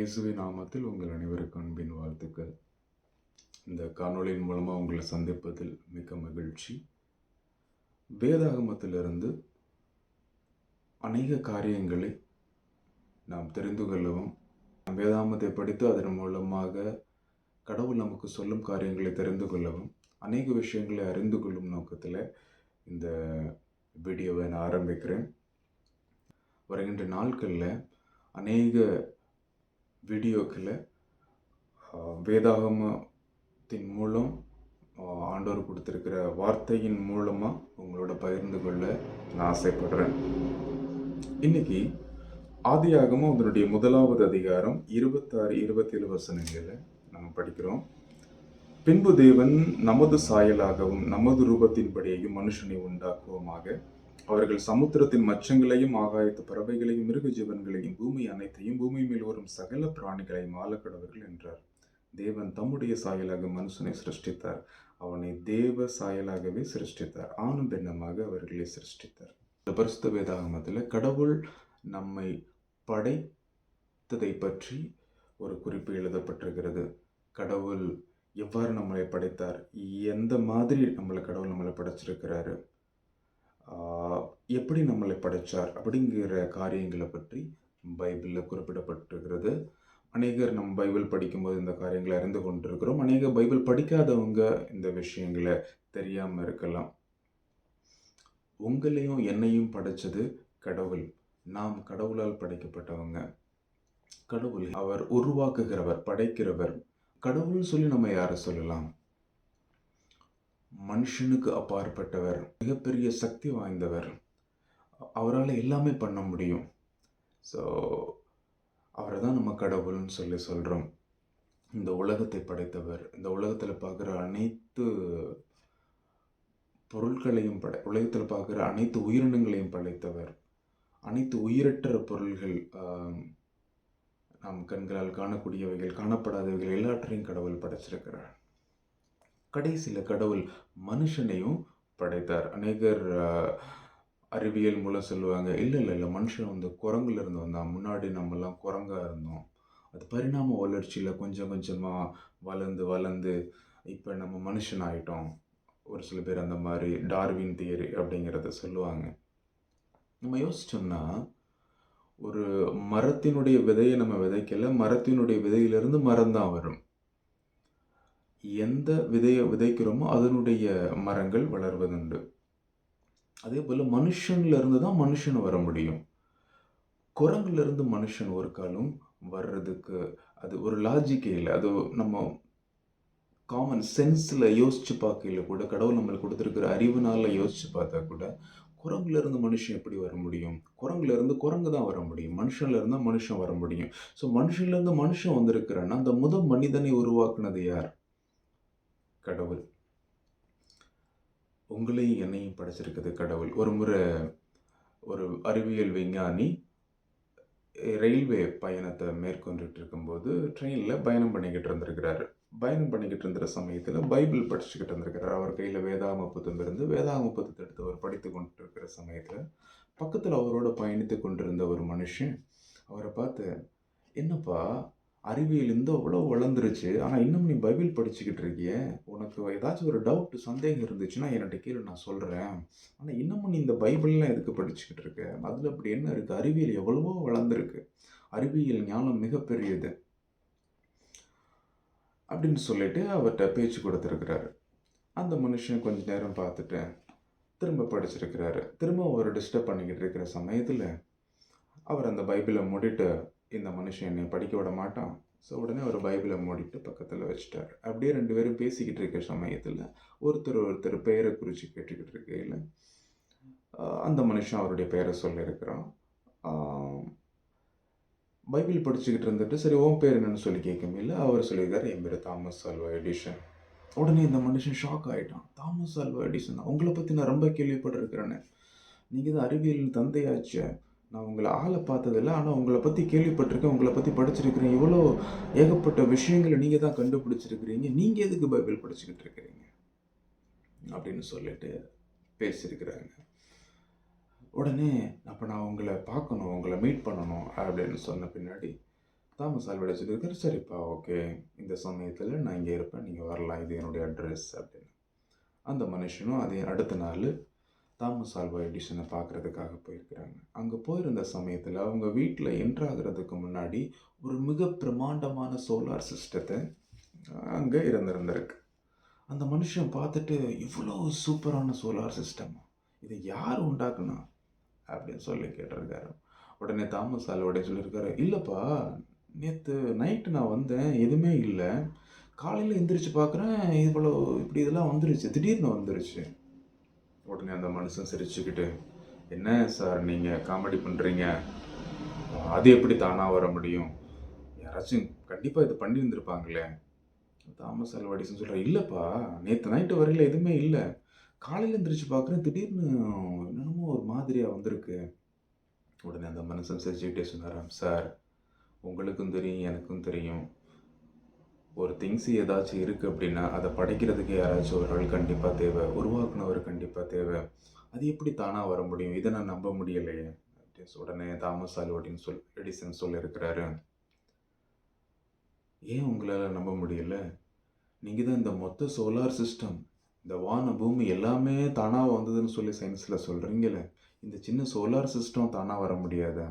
இயேசுவின் நாமத்தில் உங்கள் அனைவருக்கும் அன்பின் வாழ்த்துக்கள். இந்த காணொளியின் மூலமாக உங்களை சந்திப்பதில் மிக்க மகிழ்ச்சி. வேதாகமத்திலிருந்து அநேக காரியங்களை நாம் தெரிந்து கொள்ளவும், வேதாகமத்தை படித்து அதன் மூலமாக கடவுள் நமக்கு சொல்லும் காரியங்களை தெரிந்து கொள்ளவும், அநேக விஷயங்களை அறிந்து கொள்ளும் நோக்கத்தில் இந்த வீடியோவை நான் ஆரம்பிக்கிறேன். வருகின்ற நாட்களில் அநேக வீடியோக்களை வேதாகமத்தின் மூலம் ஆண்டவர் கொடுத்துருக்கிற வார்த்தையின் மூலமாக உங்களோட பகிர்ந்து கொள்ள நான் ஆசைப்படுறேன். இன்னைக்கு ஆதியாகமம் அதனுடைய 1வது அதிகாரம் 26-27 வசனங்களை நம்ம படிக்கிறோம். பின்பு தேவன் நமது சாயலாகவும் நமது ரூபத்தின்படியையும் மனுஷனை உண்டாக்குவோமாக. அவர்கள் சமுத்திரத்தின் மச்சங்களையும் ஆகாயத்து பறவைகளையும் மிருக ஜீவன்களையும் பூமி அனைத்தையும் பூமி மேல் வரும் சகல பிராணிகளையும் ஆளக்கடவர்கள் என்றார். தேவன் தம்முடைய சாயலாக மனுஷனை சிருஷ்டித்தார். அவனை தேவ சாயலாகவே சிருஷ்டித்தார். ஆணும் பெண்ணுமாக அவர்களை சிருஷ்டித்தார். பரிசுத்த வேதாகமத்தில் கடவுள் நம்மை படைத்ததை பற்றி ஒரு குறிப்பு எழுதப்பட்டிருக்கிறது. கடவுள் எவ்வாறு நம்மளை படைத்தார், எந்த மாதிரி கடவுள் நம்மளை படைச்சிருக்கிறாரு, எப்படி நம்மளை படைச்சார் அப்படிங்கிற காரியங்களை பற்றி பைபிளில் குறிப்பிடப்பட்டிருக்கிறது. அநேகர் நம்ம பைபிள் படிக்கும்போது இந்த காரியங்களை அறிந்து கொண்டிருக்கிறோம். அநேக பைபிள் படிக்காதவங்க இந்த விஷயங்களை தெரியாமல் இருக்கலாம். உங்களையும் என்னையும் படைச்சது கடவுள். நாம் கடவுளால் படைக்கப்பட்டவங்க. கடவுள் அவர் உருவாக்குகிறவர், படைக்கிறவர். கடவுள்னு சொல்லி நம்ம யாரை சொல்லலாம்? மனுஷனுக்கு அப்பாற்பட்டவர், மிகப்பெரிய சக்தி வாய்ந்தவர். அவரால் எல்லாமே பண்ண முடியும். ஸோ அவரை தான் நம்ம கடவுள்னு சொல்லி சொல்கிறோம். இந்த உலகத்தை படைத்தவர், இந்த உலகத்தில் பார்க்குற அனைத்து பொருட்களையும் உலகத்தில் பார்க்குற அனைத்து உயிரினங்களையும் படைத்தவர். அனைத்து உயிரற்ற பொருள்கள், நாம் கண்களால் காணக்கூடியவைகள், காணப்படாதவைகள் எல்லாற்றையும் கடவுள் படைச்சிருக்கிறார். கடைசியில் கடவுள் மனுஷனையும் படைத்தார். அநேகர் அறிவியல் மூலம் சொல்லுவாங்க, இல்லை மனுஷன் குரங்குல இருந்து வந்தான். முன்னாடி நம்மெல்லாம் குரங்காக இருந்தோம். அது பரிணாம வளர்ச்சியில் கொஞ்சம் கொஞ்சமாக வளர்ந்து இப்போ நம்ம மனுஷன் ஆகிட்டோம். ஒரு சில பேர் அந்த மாதிரி டார்வின் தியரி அப்படிங்கிறத சொல்லுவாங்க. நம்ம யோசிச்சோம்னா, ஒரு மரத்தினுடைய விதையை நம்ம விதைக்கல, மரத்தினுடைய விதையிலிருந்து மரம் தான் வரும். எந்த விதையை விதைக்கிறோமோ அதனுடைய மரங்கள் வளர்வதுண்டு. அதே போல் மனுஷன்லேருந்து தான் மனுஷன் வர முடியும். குரங்குலேருந்து மனுஷன் ஒரு காலம் வர்றதுக்கு அது ஒரு லாஜிக்கே இல்லை. அது நம்ம காமன் சென்ஸில் யோசித்து பார்க்கல கூட, கடவுள் நம்மளுக்கு கொடுத்துருக்கிற அறிவுனால யோசித்து பார்த்தா கூட, குரங்குலேருந்து மனுஷன் எப்படி வர முடியும்? குரங்குலேருந்து குரங்கு தான் வர முடியும். மனுஷன்லேருந்து தான் மனுஷன் வர முடியும். ஸோ மனுஷன்லேருந்து மனுஷன் வந்திருக்கிறேன்னா அந்த முதல் மனிதனை உருவாக்குனது யார்? கடவுள். உங்களையும் என்னையும் படைச்சிருக்குது கடவுள். ஒரு முறை ஒரு அறிவியல் விஞ்ஞானி ரயில்வே பயணத்தை மேற்கொண்டுட்டு இருக்கும்போது ட்ரெயினில் பயணம் பண்ணிக்கிட்டு இருந்திருக்கிறாரு. பயணம் பண்ணிக்கிட்டு இருந்த சமயத்தில் பைபிள் படிச்சுக்கிட்டு இருந்திருக்கிறார். அவர் கையில் வேதாகம புத்தகம் இருந்து வேதாகம புத்தகத்தை எடுத்து அவர் படித்து கொண்டு இருக்கிற சமயத்தில் பக்கத்தில் அவரோட பயணித்து கொண்டிருந்த ஒரு மனுஷன் அவரை பார்த்து, என்னப்பா அறிவியல் இந்த அவ்வளோ வளர்ந்துருச்சு, ஆனால் இன்னும் நீ பைபிள் படிச்சுக்கிட்டு இருக்கிய, உனக்கு ஏதாச்சும் ஒரு டவுட் சந்தேகம் இருந்துச்சுன்னா என்கிட்ட கீழே நான் சொல்கிறேன், ஆனால் இன்னமும் நீ இந்த பைபிள்லாம் எதுக்கு படிச்சுக்கிட்டு இருக்க? அதில் அப்படி என்ன இருக்குது? அறிவியல் எவ்வளவோ வளர்ந்துருக்கு, அறிவியல் ஞானம் மிகப்பெரியது அப்படின்னு சொல்லிட்டு அவர்கிட்ட பேச்சு கொடுத்துருக்கிறாரு. அந்த மனுஷன் கொஞ்ச நேரம் பார்த்துட்டு திரும்ப படிச்சிருக்கிறாரு. திரும்ப அவர் டிஸ்டர்ப் பண்ணிக்கிட்டு இருக்கிற சமயத்தில் அவர் அந்த பைபிளை மூடிட்டு, இந்த மனுஷன் என்னை படிக்க விட மாட்டான். ஸோ உடனே ஒரு பைபிளை மூடிட்டு பக்கத்தில் வச்சுட்டார். அப்படியே 2 பேரும் பேசிக்கிட்டு இருக்க சமயத்தில் ஒருத்தர் பெயரை குறித்து கேட்டுக்கிட்டு இருக்கையில் அந்த மனுஷன் அவருடைய பெயரை சொல்லியிருக்கிறான். பைபிள் படிச்சுக்கிட்டு இருந்துட்டு, சரி உன் பேர் என்னன்னு சொல்லி கேட்கும்போது அவர் சொல்லியிருக்காரு, என் பேர் தாமஸ் ஆல்வா எடிசன். உடனே இந்த மனுஷன் ஷாக் ஆகிட்டான். தாமஸ் ஆல்வா எடிசன், உங்களை பற்றி நான் ரொம்ப கேள்விப்பட்டிருக்கிறேன்னு. நீங்கள் தான் அறிவியலின் தந்தையாச்சு. நான் உங்களை ஆளை பார்த்ததில்லை, ஆனால் உங்களை பற்றி கேள்விப்பட்டிருக்கேன், உங்களை பற்றி படிச்சிருக்கிறேன். இவ்வளோ ஏகப்பட்ட விஷயங்களை நீங்கள் தான் கண்டுபிடிச்சிருக்கிறீங்க. நீங்கள் எதுக்கு பைபிள் படிச்சுக்கிட்டு இருக்கிறீங்க அப்படின்னு சொல்லிட்டு பேசியிருக்கிறாங்க. உடனே அப்போ நான் உங்களை பார்க்கணும், உங்களை மீட் பண்ணணும் அப்படின்னு சொன்ன பின்னாடி தாமஸ் ஆல்வா சொல்லியிருக்காரு, சரிப்பா ஓகே, இந்த சமயத்தில் நான் இங்கே இருப்பேன், நீங்கள் வரலாம், இது என்னுடைய அட்ரஸ் அப்படின்னு. அந்த மனுஷனும் அதே அடுத்த நாள் தாமஸ் ஆல்வா எடிசனை பார்க்குறதுக்காக போயிருக்கிறாங்க. அங்கே போயிருந்த சமயத்தில் அவங்க வீட்டில் என்ட்ராகிறதுக்கு முன்னாடி ஒரு மிக பிரமாண்டமான சோலார் சிஸ்டத்தை அங்கே இருந்திருக்கு. அந்த மனுஷன் பார்த்துட்டு, இவ்வளோ சூப்பரான சோலார் சிஸ்டம், இதை யார் உண்டாக்குனா அப்படின்னு சொல்லி கேட்டிருக்காரு. உடனே தாமஸ் ஆல்வா சொல்லியிருக்காரு, இல்லைப்பா, நேற்று நைட்டு நான் வந்தேன், எதுவுமே இல்லை, காலையில் எந்திரிச்சு பார்க்குறேன், இவ்வளோ இப்படி இதெல்லாம் வந்துருச்சு, திடீர்னு வந்துருச்சு. உடனே அந்த மனுஷன் சிரிச்சுக்கிட்டு, என்ன சார் நீங்கள் காமெடி பண்ணுறீங்க, அது எப்படி தானாக வர முடியும், யாராச்சும் கண்டிப்பாக இது பண்ணியிருந்திருப்பாங்களே. தாமஸ் ஆல்வா எடிசன் சொல்கிறார், இல்லைப்பா, நேற்று நைட்டு வரையில் எதுவுமே இல்லை, காலையில் எந்திரிச்சு பார்க்குறேன், திடீர்னு என்னென்னமோ ஒரு மாதிரியாக வந்திருக்கு. உடனே அந்த மனுஷன் சிரிச்சுக்கிட்டே சொன்னாராம், சார் உங்களுக்கும் தெரியும் எனக்கும் தெரியும், ஒரு திங்ஸ் ஏதாச்சும் இருக்குது அப்படின்னா அதை படைக்கிறதுக்கு யாராச்சும் ஒரு ஆள் கண்டிப்பாக தேவை, உருவாக்குனவர் கண்டிப்பாக தேவை, அது எப்படி தானாக வர முடியும், இதை நான் நம்ப முடியலையே அப்படின்னு. உடனே தாமஸ் ஆல்வா எடிசன் சொல்லியிருக்கிறாரு, ஏன் உங்களால் நம்ப முடியல, நீங்கள் தான் இந்த மொத்த சோலார் சிஸ்டம், இந்த வான பூமி எல்லாமே தானாக வந்ததுன்னு சொல்லி சயின்ஸில் சொல்கிறீங்களே, இந்த சின்ன சோலார் சிஸ்டம் தானாக வர முடியாதா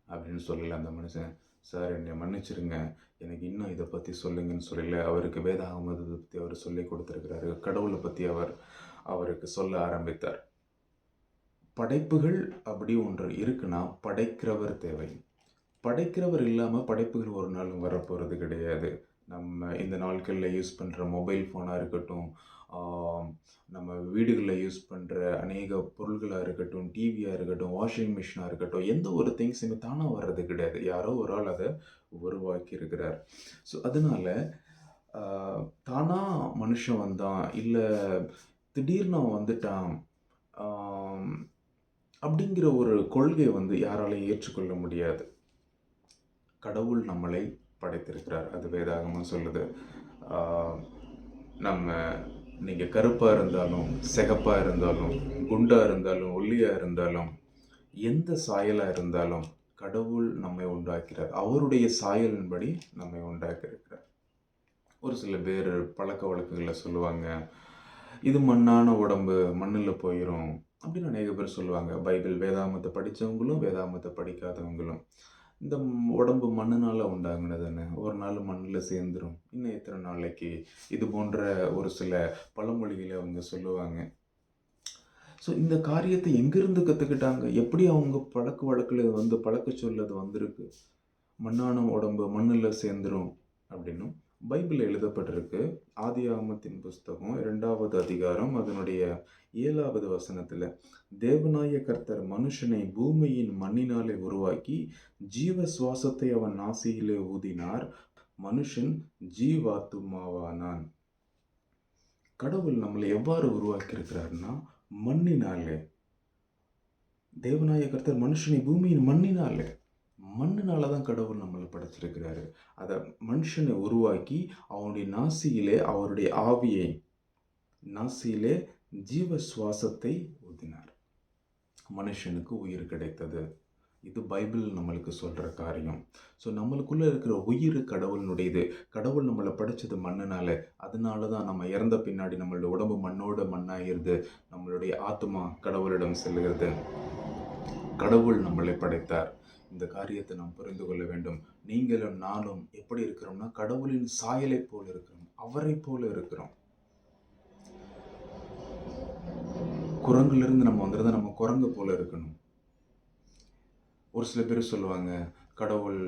அப்படின்னு சொல்லல அந்த மனுஷன். சார் என்னை மன்னிச்சிருங்க, எனக்கு இன்னும் இதை பற்றி சொல்லுங்கன்னு சொல்லல. அவருக்கு வேதாகமத்தை பற்றி அவர் சொல்லி கொடுத்துருக்கிறாரு, கடவுளை பற்றி அவருக்கு சொல்ல ஆரம்பித்தார். படைப்புகள் அப்படி ஒன்று இருக்குன்னா படைக்கிறவர் தேவை. படைக்கிறவர் இல்லாமல் படைப்புகள் ஒரு நாளும் வரப்போகிறது கிடையாது. நம்ம இந்த நாட்களில் யூஸ் பண்ணுற மொபைல் ஃபோனாக இருக்கட்டும், நம்ம வீடுகளில் யூஸ் பண்ணுற அநேக பொருள்களாக இருக்கட்டும், டிவியாக இருக்கட்டும், வாஷிங் மிஷினாக இருக்கட்டும், எந்த ஒரு திங்ஸுமே தானாக வர்றது கிடையாது, யாரோ ஒரு ஆள் அதை உருவாக்கி இருக்கிறார். ஸோ அதனால் தானாக மனுஷன் வந்தான், இல்லை திடீர்னு அவன் வந்துட்டான் அப்படிங்கிற ஒரு கொள்கையை யாராலையும் ஏற்றுக்கொள்ள முடியாது. கடவுள் நம்மளை படைத்திருக்கிறார், அது வேதாகமம் சொல்லுது. நம்ம நீங்கள் கருப்பாக இருந்தாலும், சிகப்பாக இருந்தாலும், குண்டாக இருந்தாலும், ஒல்லியாக இருந்தாலும், எந்த சாயலாக இருந்தாலும் கடவுள் நம்மை உண்டாக்கிறார், அவருடைய சாயலின்படி நம்மை உண்டாக்கியிருக்கிறார். ஒரு சில பேர் பழக்க வழக்கங்களில் சொல்லுவாங்க, இது மண்ணான உடம்பு, மண்ணில் போயிடும் அப்படின்னு அநேக பேர் சொல்லுவாங்க. பைபிள் வேதாகமத்தை படித்தவங்களும் வேதாகமத்தை படிக்காதவங்களும். இந்த உடம்பு மண்ணினால் உண்டாகுனதுன்னு, ஒரு நாள் மண்ணில் சேர்ந்துடும், இன்னும் எத்தனை நாளைக்கு, இது போன்ற ஒரு சில பழமொழிகளை அவங்க சொல்லுவாங்க. ஸோ இந்த காரியத்தை எங்கேருந்து கற்றுக்கிட்டாங்க, எப்படி அவங்க பழக்க வழக்கில் பழக்க சொல்லது வந்திருக்கு, மண்ணான உடம்பு மண்ணில் சேர்ந்துடும் அப்படின்னும் பைபிளில் எழுதப்பட்டிருக்கு. ஆதியாகமத்தின் புஸ்தகம் 2வது அதிகாரம் அதனுடைய 7வது வசனத்தில், தேவனாய கர்த்தர் மனுஷனை பூமியின் மண்ணினாலே உருவாக்கி ஜீவ சுவாசத்தை அவன் நாசியிலே ஊதினார், மனுஷன் ஜீவாத்துமாவானான். கடவுள் நம்மளை எவ்வாறு உருவாக்கி இருக்கிறார்னா மண்ணினாலே. தேவனாய கர்த்தர் மனுஷனை பூமியின் மண்ணினால தான் கடவுள் நம்மளை படைச்சிருக்கிறாரு. அதை மனுஷனை உருவாக்கி அவனுடைய நாசியிலே அவருடைய ஆவியை, நாசியிலே ஜீவ சுவாசத்தை ஊதினார், மனுஷனுக்கு உயிர் கிடைத்தது. இது பைபிள் நம்மளுக்கு சொல்கிற காரியம். ஸோ நம்மளுக்குள்ளே இருக்கிற உயிர் கடவுளினுடையது. கடவுள் நம்மளை படைச்சது மண்ணினால, அதனால தான் நம்ம இறந்த பின்னாடி நம்மளுடைய உடம்பு மண்ணோட மண்ணாகிருது, நம்மளுடைய ஆத்மா கடவுளிடம் செல்கிறது. கடவுள் நம்மளை படைத்தார். இந்த காரியத்தை நாம் புரிந்து கொள்ள வேண்டும். நீங்களும் நானும் எப்படி இருக்கிறோம்னா கடவுளின் சாயலை போல இருக்கிறோம், அவரை போல இருக்கிறோம். குரங்கிலிருந்து நம்ம வந்திருந்தா நம்ம குரங்கு போல இருக்கணும். ஒரு சில பேர் சொல்லுவாங்க, கடவுள்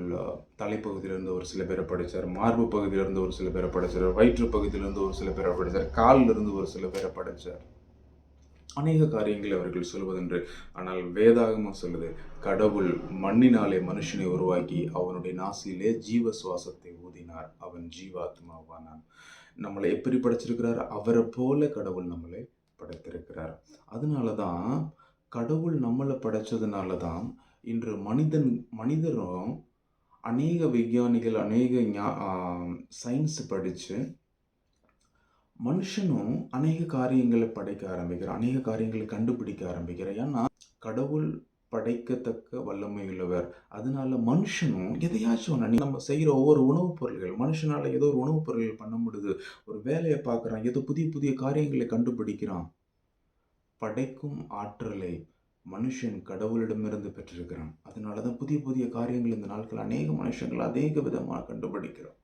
தலைப்பகுதியிலேருந்து ஒரு சில பேரை படைத்தார், மார்பு பகுதியிலேருந்து ஒரு சில பேரை படைத்தார், வயிற்று பகுதியிலேருந்து ஒரு சில பேரை படைத்தார், காலிலிருந்து ஒரு சில பேரை படைத்தார், அநேக காரியங்களை அவர்கள் சொல்வதென்று. ஆனால் வேதாகமம் சொல்லுது, கடவுள் மண்ணினாலே மனுஷனை உருவாக்கி அவனுடைய நாசியிலே ஜீவ சுவாசத்தை ஊதினார், அவன் ஜீவாத்மாவானான். நம்மளை எப்படி படைச்சிருக்கிறார், அவரை போல கடவுள் நம்மளை படைத்திருக்கிறார். அதனால தான் கடவுள் நம்மளை படைச்சதுனால தான் இன்று மனிதரும் அநேக விஞ்ஞானிகள், அநேக சயின்ஸ் படித்து மனுஷனும் அநேக காரியங்களை படைக்க ஆரம்பிக்கிறான், அநேக காரியங்களை கண்டுபிடிக்க ஆரம்பிக்கிறான். ஏன்னா கடவுள் படைக்கத்தக்க வல்லமை உள்ளவர். அதனால மனுஷனும் எதையாச்சும் ஒண்ணு நம்ம செய்கிற ஒவ்வொரு உணவுப் பொருள்கள் மனுஷனால் ஏதோ ஒரு உணவுப் பொருள்கள் பண்ண முடியுது. ஒரு வேலையை பார்க்குறான், ஏதோ புதிய புதிய காரியங்களை கண்டுபிடிக்கிறான். படைக்கும் ஆற்றலை மனுஷன் கடவுளிடமிருந்து பெற்றிருக்கிறான். அதனால தான் புதிய புதிய காரியங்கள் இந்த நாட்கள் அநேக மனுஷங்கள் அநேக விதமாக கண்டுபிடிக்கிறோம்.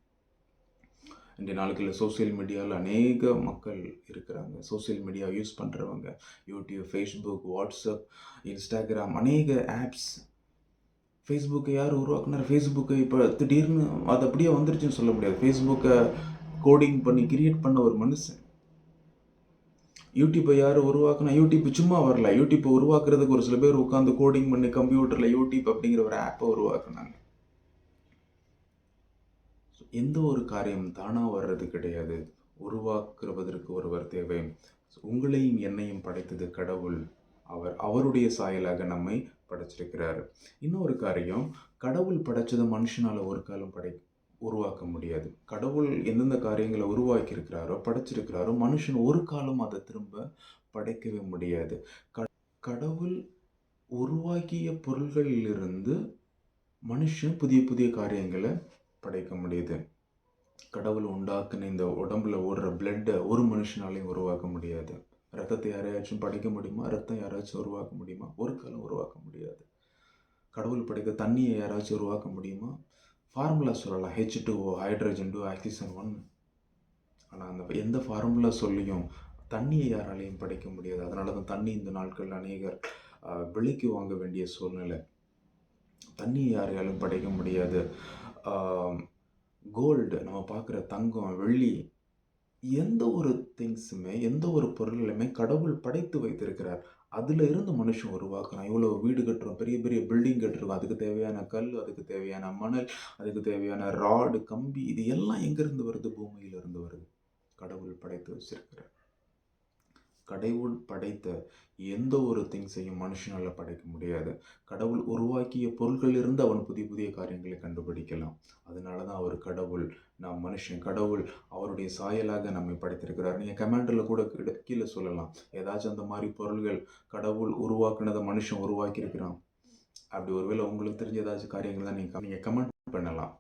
இன்றைய நாட்களில் சோசியல் மீடியாவில் அநேக மக்கள் இருக்கிறாங்க. சோசியல் மீடியா யூஸ் பண்ணுறவங்க யூடியூப், ஃபேஸ்புக், வாட்ஸ்அப், இன்ஸ்டாகிராம் அநேக ஆப்ஸ். ஃபேஸ்புக்கை யார் உருவாக்குனார்? ஃபேஸ்புக்கை இப்போ திடீர்னு அது அப்படியே வந்துருச்சுன்னு சொல்ல முடியாது. ஃபேஸ்புக்கை கோடிங் பண்ணி கிரியேட் பண்ண ஒரு மனுஷன். யூடியூப்பை யார் உருவாக்குனா? யூடியூப் சும்மா வரல. யூடியூப்பை உருவாக்குறதுக்கு ஒரு சில பேர் உட்காந்து கோடிங் பண்ணி கம்ப்யூட்டரில் யூடியூப் அப்படிங்கிற ஒரு ஆப்பை உருவாக்குனாங்க. எந்த ஒரு காரியம் தானாக வர்றது கிடையாது. உருவாக்குவதற்கு ஒருவர் தேவை. உங்களையும் என்னையும் படைத்தது கடவுள். அவருடைய சாயலாக நம்மை படைச்சிருக்கிறார். இன்னொரு காரியம், கடவுள் படைச்சதை மனுஷனால் ஒரு காலம் உருவாக்க முடியாது. கடவுள் எந்தெந்த காரியங்களை உருவாக்கி இருக்கிறாரோ படைச்சிருக்கிறாரோ மனுஷன் ஒரு காலம் அதை திரும்ப படைக்கவே முடியாது. கடவுள் உருவாக்கிய பொருள்களிலிருந்து மனுஷன் புதிய புதிய காரியங்களை படைக்க முடியுது. கடவுள் உண்டாக்குன இந்த உடம்புல ஓடுற பிளட்டை ஒரு மனுஷனாலையும் உருவாக்க முடியாது. ரத்தத்தை யாரையாச்சும் படைக்க முடியுமா? ரத்தம் யாராச்சும் உருவாக்க முடியுமா? ஒரு காலம் உருவாக்க முடியாது. கடவுள் படைத்த தண்ணியை யாராச்சும் உருவாக்க முடியுமா? ஃபார்முலா சொல்லலாம், H2O, ஹைட்ரஜன் 2, ஆக்சிஜன் 1. ஆனால் அந்த எந்த ஃபார்முலா சொல்லியும் தண்ணியை யாராலையும் படைக்க முடியாது. அதனால தான் தண்ணி இந்த நாட்களில் அநேகர் விலைக்கு வாங்க வேண்டிய சூழ்நிலை. தண்ணியை யாராலும் படைக்க முடியாது. கோல்டு, நம்ம பார்க்குற தங்கம், வெள்ளி, எந்த ஒரு திங்ஸுமே எந்த ஒரு பொருளையுமே கடவுள் படைத்து வைத்திருக்கிறார். அதில் இருந்து மனுஷன் உருவாக்குறான். இவ்வளோ வீடு கட்டுறோம், பெரிய பெரிய பில்டிங் கட்டுறோம். அதுக்கு தேவையான கல், அதுக்கு தேவையான மணல், அதுக்கு தேவையான ராடு, கம்பி, இது எல்லாம் எங்கேருந்து வருது? பூமியிலிருந்து வருது. கடவுள் படைத்து வச்சிருக்கிறார். கடவுள் படைத்த எந்த ஒரு திங்ஸையும் மனுஷனால் படைக்க முடியாது. கடவுள் உருவாக்கிய பொருள்களிலிருந்து அவன் புதிய புதிய காரியங்களை கண்டுபிடிக்கலாம். அதனால தான் அவர் கடவுள், நாம் மனுஷன். கடவுள் அவருடைய சாயலாக நம்மை படைத்திருக்கிறார். நீங்கள் கமெண்டில் கூட கீழே சொல்லலாம், ஏதாச்சும் அந்த மாதிரி பொருள்கள் கடவுள் உருவாக்குனதை மனுஷன் உருவாக்கியிருக்கிறான். அப்படி ஒருவேளை உங்களுக்கு தெரிஞ்ச ஏதாச்சும் காரியங்கள் தான் நீங்கள் கமெண்ட் பண்ணலாம்.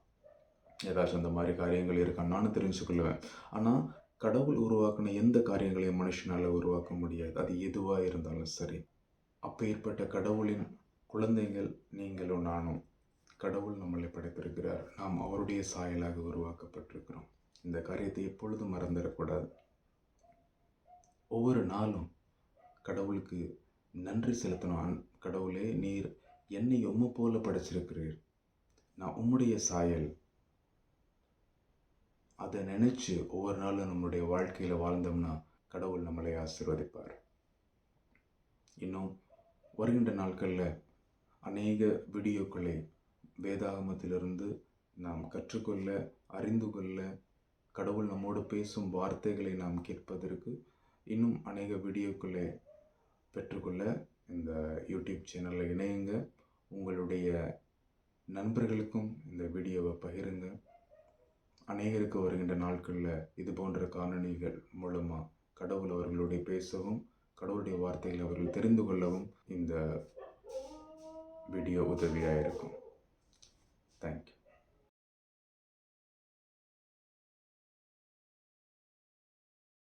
ஏதாச்சும் அந்த மாதிரி காரியங்கள் இருக்கான்னு நானும் தெரிஞ்சுக்கொள்ளுவேன். ஆனால் கடவுள் உருவாக்கின எந்த காரியங்களையும் மனுஷனால் உருவாக்க முடியாது. அது எதுவாக இருந்தாலும் சரி. அப்பேற்பட்ட கடவுளின் குழந்தைகள் நீங்களும் நானும். கடவுள் நம்மளை படைத்திருக்கிறார். நாம் அவருடைய சாயலாக உருவாக்கப்பட்டிருக்கிறோம். இந்த காரியத்தை எப்பொழுதும் மறந்துடக்கூடாது. ஒவ்வொரு நாளும் கடவுளுக்கு நன்றி செலுத்தணும். கடவுளே, நீர் என்னை உம்மை போல படைச்சிருக்கிறீர், நான் உம்முடைய சாயல். அதை நினச்சி ஒவ்வொரு நாளும் நம்மளுடைய வாழ்க்கையில் வாழ்ந்தோம்னா கடவுள் நம்மளை ஆசீர்வதிப்பார். இன்னும் வருகின்ற நாட்களில் அநேக வீடியோக்களை வேதாகமத்திலிருந்து நாம் கற்றுக்கொள்ள, அறிந்து கொள்ள, கடவுள் நம்மோடு பேசும் வார்த்தைகளை நாம் கேட்பதற்கு இன்னும் அநேக வீடியோக்களை பெற்றுக்கொள்ள இந்த யூடியூப் சேனலில் இணையுங்க. உங்களுடைய நண்பர்களுக்கும் இந்த வீடியோவை பகிருங்க. அநேகருக்கு வருகின்ற நாட்களில் இது போன்ற காணொளிகள் மூலமாக கடவுள் அவர்களுடைய பேசவும், கடவுளுடைய வார்த்தைகளை அவர்கள் தெரிந்து கொள்ளவும் இந்த வீடியோ உதவியாக இருக்கும். தேங்க்யூ.